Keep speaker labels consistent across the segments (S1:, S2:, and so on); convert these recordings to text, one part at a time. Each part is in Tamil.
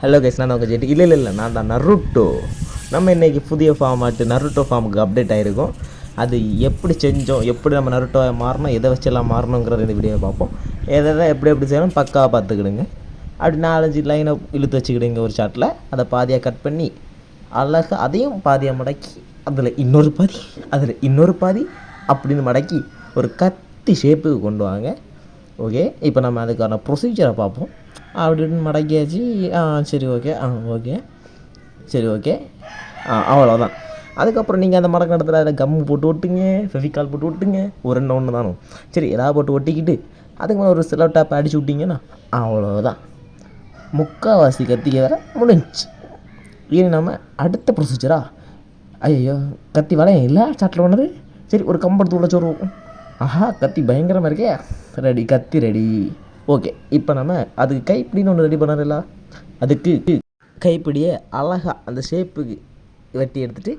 S1: ஹலோ கைஸ், நான் உங்கள் ஜெட்டி. இல்லை நான் தான் நருட்டோ. நம்ம இன்றைக்கி புதிய ஃபார்மாட்டு நருட்டோ ஃபார்முக்கு அப்டேட் ஆகிருக்கோம். அது எப்படி செஞ்சோம், எப்படி நம்ம நருட்டோ மாறணும், எதை வச்செல்லாம் மாறணுங்கிறத இந்த வீடியோவை பார்ப்போம். எதை எப்படி செய்யணும் பக்காவாக பார்த்துக்கிடுங்க. அப்படி 4-5 லைனை இழுத்து வச்சுக்கிடுங்க ஒரு சாட்டில். அதை பாதியாக கட் பண்ணி அழகாக அதையும் பாதியாக மடக்கி அதில் இன்னொரு பாதி அப்படின்னு மடக்கி ஒரு கத்தி ஷேப்புக்கு கொண்டு வாங்க. ஓகே, இப்போ நம்ம அதுக்கான ப்ரொசீஜரை பார்ப்போம். அப்படின்னு மடக்கியாச்சு. சரி ஓகே சரி ஓகே அவ்வளோதான். அதுக்கப்புறம் நீங்கள் அந்த மடக்கு இடத்துல அதில் கம்மு போட்டு ஒட்டுங்க, ஃபெவிகால் போட்டு ஒட்டுங்க. ஒரு ஒன்று தானும் சரி, ஏதாவது போட்டு ஒட்டிக்கிட்டு அதுக்கு மேலே ஒரு செலோ டேப் அடிச்சு விட்டிங்கன்னா அவ்வளோதான். முக்கால்வாசி கத்திக்க வேற முடிஞ்சு. இது நம்ம அடுத்த ப்ரொசீஜரா? ஐயோ, கத்தி வளையம் இல்லை சாட்டில் ஒன்றது. சரி, ஒரு கம்பெடுத்து உள்ள சொல்லுவோம். கத்தி பயங்கரமாக இருக்கே. ரெடி, கத்தி ரெடி. ஓகே, இப்போ நம்ம அதுக்கு கைப்பிடின்னு ஒன்று ரெடி பண்ணல. அதுக்கு கைப்பிடியை அழகாக அந்த ஷேப்புக்கு வெட்டி எடுத்துகிட்டு,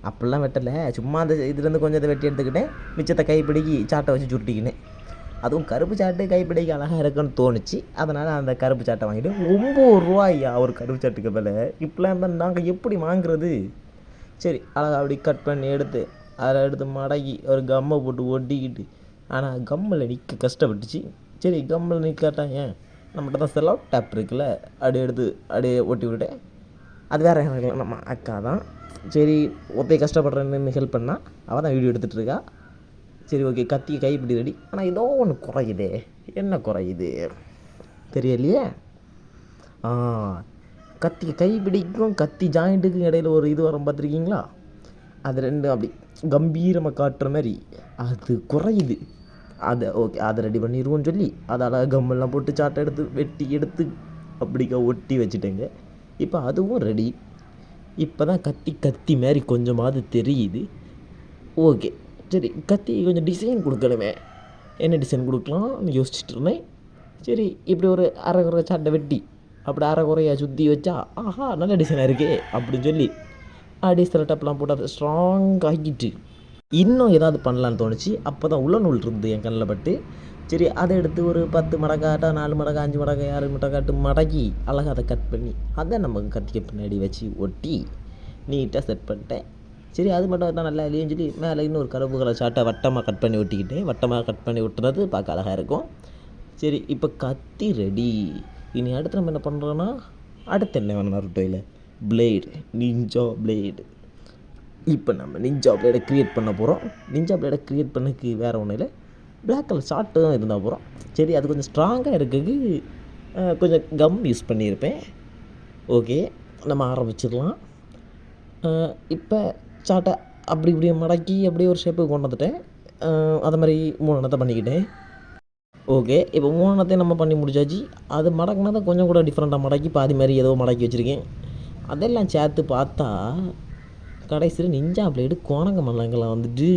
S1: அப்படிலாம் வெட்டலை, சும்மா அந்த இதுலேருந்து கொஞ்சம் இதை வெட்டி எடுத்துக்கிட்டேன். மிச்சத்தை கைப்பிடிக்கு சாட்டை வச்சு சுருட்டிக்கினேன். அதுவும் கருப்பு சாட்டு கைப்பிடிக்கு அழகாக இருக்குன்னு தோணுச்சு. அதனால் அந்த கருப்பு சாட்டை வாங்கிட்டு 9 ரூபாயா ஒரு கருப்பு சாட்டுக்கு விலை. இப்படிலாம் இருந்தால் நாங்கள் எப்படி வாங்குறது? சரி, அழகாக அப்படி கட் பண்ணி எடுத்து அதில் எடுத்து மடக்கி ஒரு கம்மை போட்டு ஒட்டிக்கிட்டு, ஆனால் கம்மில் நிற்க கஷ்டப்பட்டுச்சு. சரி, கம்மில் நிற்காட்டான், ஏன் நம்மகிட்ட தான் செலோ டேப் இருக்குல்ல, அப்படியே எடுத்து அப்படியே ஒட்டி விட்டேன். அது வேறு எனக்கு நம்ம அக்கா தான். சரி, ஒப்பே கஷ்டப்படுறேன்னு ஹெல்ப் பண்ணால் அவள் தான் வீடியோ எடுத்துகிட்ருக்கா. சரி ஓகே, கத்தி கைப்பிடி ரெடி. ஆனால் ஏதோ ஒன்று குறையுதே. என்ன குறையுது தெரியலையே. கத்தி கைப்பிடிக்கும் கத்தி ஜாயிண்ட்டுக்கும் இடையில ஒரு இது வரும், பார்த்துருக்கீங்களா? அது ரெண்டும் அப்படி கம்பீரமாக காட்டுற மாதிரி அது குறையுது. அதை ஓகே, அதை ரெடி பண்ணிடுவோன்னு சொல்லி அதால் கம்மெல்லாம் போட்டு சாட்டை எடுத்து வெட்டி எடுத்து அப்படிக்கா ஒட்டி வச்சுட்டேங்க. இப்போ அதுவும் ரெடி. இப்போ தான் கத்தி மாதிரி கொஞ்சமாவது தெரியுது. ஓகே, சரி, கத்தி கொஞ்சம் டிசைன் கொடுக்கணுமே. என்ன டிசைன் கொடுக்கலாம்னு யோசிச்சுட்டு இருந்தேன். சரி, இப்படி ஒரு அரைக்குறை சாட்டை வெட்டி அப்படி அரைக்குறையாக சுற்றி வச்சா நல்ல டிசைனாக இருக்கே அப்படின்னு சொல்லி அப்படி சில டப்லாம் போட்டு அதை ஸ்ட்ராங் ஆக்கிட்டு இன்னும் ஏதாவது பண்ணலான்னு தோணுச்சு. அப்போ தான் உள்ள நூல் இருந்து என் கண்ணில் பட்டு, சரி அதை எடுத்து ஒரு 10 மடக்காட்டா 4 மடக்கா 5 மடக்கா 6 மடக்காட்டு மடக்கி அழகாக அதை கட் பண்ணி அதை நம்ம கத்திக்க பின்னாடி வச்சு ஒட்டி நீட்டாக செட் பண்ணிட்டேன். சரி, அது மட்டும் தான் நல்லா இல்லைன்னு சொல்லி மேலே இன்னொரு கருப்பு கலர் சாட்டை வட்டமாக கட் பண்ணி ஒட்டிக்கிட்டேன். வட்டமாக கட் பண்ணி ஒட்டுறது பார்க்க அழகாக இருக்கும். சரி, இப்போ கத்தி ரெடி. இனி அடுத்து நம்ம என்ன பண்ணுறோன்னா, அடுத்து என்ன வேணும் நருட்டோவில்? Blade, ninja blade. இப்போ நம்ம நிஞ்சா பிளேடை க்ரியேட் பண்ண போகிறோம். நிஞ்சா பிளேடை க்ரியேட் பண்ணக்கு வேறு ஒன்றும் இல்லை, பிளாக் கலர் ஷார்ட்டு தான் இருந்தால் போகிறோம். சரி, அது கொஞ்சம் ஸ்ட்ராங்காக இருக்குது, கொஞ்சம் கம் யூஸ் பண்ணியிருப்பேன். ஓகே, நம்ம ஆரம்பிச்சிடலாம். இப்போ சாட்டை அப்படி இப்படியே மடக்கி அப்படியே ஒரு ஷேப்புக்கு கொண்டு வந்துட்டேன். அது மாதிரி 3 எண்ணத்தை பண்ணிக்கிட்டேன். ஓகே, இப்போ 3 எண்ணத்தையும் நம்ம பண்ணி முடிச்சாச்சு. அது மடக்குனா தான் கொஞ்சம் கூட டிஃப்ரெண்ட்டாக மடக்கி பாதி மாதிரி ஏதோ மடக்கி வச்சுருக்கேன். அதெல்லாம் சேர்த்து பார்த்தா கடைசியில் நிஞ்சா பிளேடு கோணங்க மல்லங்கெல்லாம் வந்துட்டு.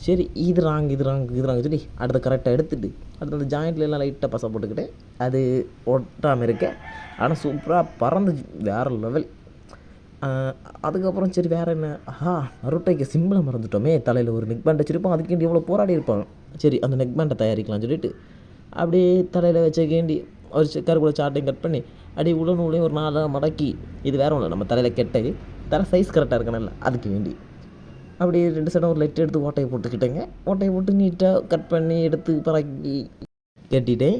S1: சரி, இது ராங்கு சொல்லி அடுத்த கரெக்டாக எடுத்துகிட்டு அடுத்த அந்த ஜாயிண்ட்லாம் லைட்டாக பசை போட்டுக்கிட்டேன். அது ஒட்டாமல் இருக்க, ஆனால் சூப்பராக பறந்து வேறு லெவல். அதுக்கப்புறம் சரி வேறு என்ன, நருட்டோக்கு சிம்பிளை மறந்துட்டோமே. தலையில் ஒரு நெக் பேண்ட் வச்சுருப்போம், அதுக்கேண்டி எவ்வளோ போராடி இருப்பாங்க. சரி, அந்த நெக் பேண்டை தயாரிக்கலாம்னு சொல்லிட்டு அப்படியே தலையில் வச்சக்கேண்டி ஒரு கருப்புல சாட்டையும் கட் பண்ணி அப்படியே உடனூலையும் ஒரு 4 மடக்கி, இது வேறு ஒன்று நம்ம தலையில் கெட்டது தலை சைஸ் கரெக்டாக இருக்கணும்ல, அதுக்கு வேண்டி அப்படியே 2 சைடும் ஒரு லைட் எடுத்து ஓட்டையை போட்டுக்கிட்டேங்க. ஓட்டையை போட்டு நீட்டாக கட் பண்ணி எடுத்து பறக்கி கட்டிட்டேன்.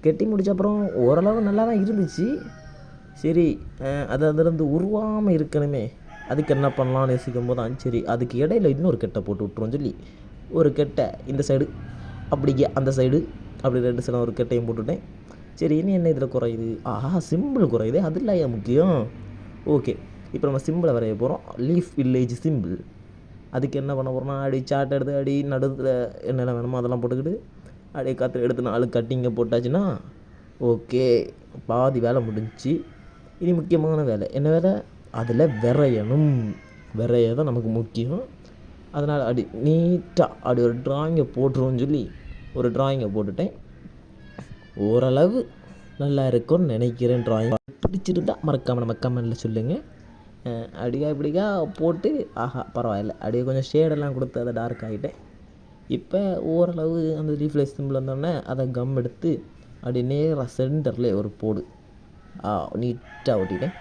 S1: கட்டி முடிச்ச அப்புறம் ஓரளவு நல்லா தான் இருந்துச்சு. சரி, அது அதிலிருந்து உருவாமல் இருக்கணுமே, அதுக்கு என்ன பண்ணலான்னு யோசிக்கும் போது தான் சரி அதுக்கு இடையில இன்னொரு கெட்டை போட்டு விட்ருவோம் சொல்லி ஒரு கெட்டை இந்த சைடு அப்படிங்க அந்த சைடு அப்படி 2 சைடும் ஒரு கெட்டையும் போட்டுவிட்டேன். சரி, இனி என்ன இதில் குறையுது? சிம்பிள் குறையுது, அது இல்லை ஏன் முக்கியம். ஓகே, இப்போ நம்ம சிம்பிளை வரைய போகிறோம். Leaf village simple. அதுக்கு என்ன பண்ண போகிறோம்னா, அடி சாட்டை எடுத்து அடி நடுவில் என்னென்ன வேணுமோ அதெல்லாம் போட்டுக்கிட்டு அப்படியே காற்று எடுத்து 4 கட்டிங்கை போட்டாச்சுன்னா ஓகே, பாதி வேலை முடிஞ்சிச்சு. இனி முக்கியமான வேலை என்ன வேலை? அதில் விரைய தான் நமக்கு முக்கியம். அதனால் அப்படி நீட்டாக அப்படி ஒரு ட்ராயிங்கை போட்டுருவோன்னு சொல்லி ஒரு ட்ராயிங்கை போட்டுட்டேன். ஓரளவு நல்லா இருக்கும்னு நினைக்கிறேன். ட்ராயிங் பிடிச்சிருந்தா மறக்காமல் நம்ம கமெண்டில் சொல்லுங்கள். இப்படிக்கா போட்டு பரவாயில்ல, அப்படியே கொஞ்சம் ஷேடெல்லாம் கொடுத்து அதை டார்க் ஆகிட்டேன். இப்போ ஓரளவு அந்த ரீஃப்ளெக்ஸ் சிம்பிள் வந்தோடனே அதை கம் எடுத்து அப்படி நேராக சென்டரில் ஒரு போடு நீட்டாக ஒட்டிட்டேன்.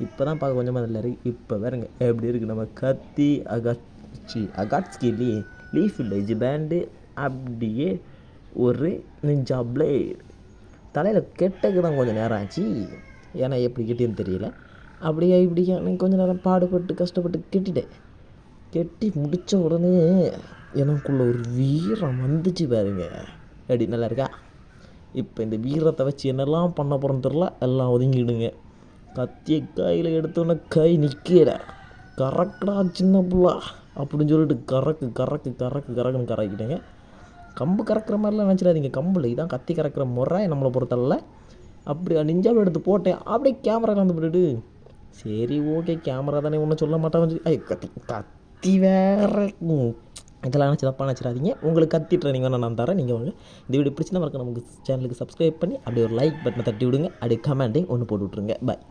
S1: இப்போ தான் பார்க்க கொஞ்சமாக நல்லா இருக்குது. இப்போ வேறுங்க எப்படி இருக்குது நம்ம கத்தி அகாட்ஸ்கி இல்லையே லீஃப் வில்லேஜ் பேண்டு அப்படியே ஒரு நிஞ்சா பிளேட். தலையில் கெட்டக்கு தான் கொஞ்சம் நேரம் ஆச்சு, ஏன்னா எப்படி கெட்டின்னு தெரியல. அப்படியே இப்படியே கொஞ்சம் நேரம் பாடுபட்டு கஷ்டப்பட்டு கெட்டிட்டேன். கெட்டி முடித்த உடனே எனக்குள்ள ஒரு வீரம் வந்துச்சு பாருங்க. எப்படி நல்லா இருக்கா? இப்போ இந்த வீரத்தை வச்சு என்னெல்லாம் பண்ண போகிறோன்னு தெரில, எல்லாம் ஒதுங்கிடுங்க. கத்தியை கையில் எடுத்தோன்னே கை நிற்கல. கறக்குடா சின்ன புள்ளா அப்படின்னு சொல்லிட்டு கறக்குன்னு கறக்கிட்டேங்க. கம்பு கறக்கிற மாதிரிலாம் நினச்சிடாதீங்க, கம்பில் இதான் கத்தி கறக்கிற முறை நம்மளை பொறுத்தல. அப்படி நிஞ்சாவை எடுத்து போட்டேன், அப்படியே கேமரா கலந்து போட்டுட்டு சரி ஓகே கேமரா தானே ஒன்றும் சொல்ல மாட்டான். கத்தி வேறு இதெல்லாம் நினச்சி தப்பாக நினச்சிடாதீங்க. உங்களுக்கு கத்தி ட்ரைனிங் வேணால் நான் தரேன். நீங்கள் வாங்க. இந்த வீடியோ பிடிச்சினா மறக்க நமக்கு சேனலுக்கு சப்ஸ்கிரைப் பண்ணி அப்படியே ஒரு லைக் பட்டனை தட்டி விடுங்க. அப்படியே கமெண்ட்டையும் ஒன்று போட்டு விட்ருங்க. பாய்.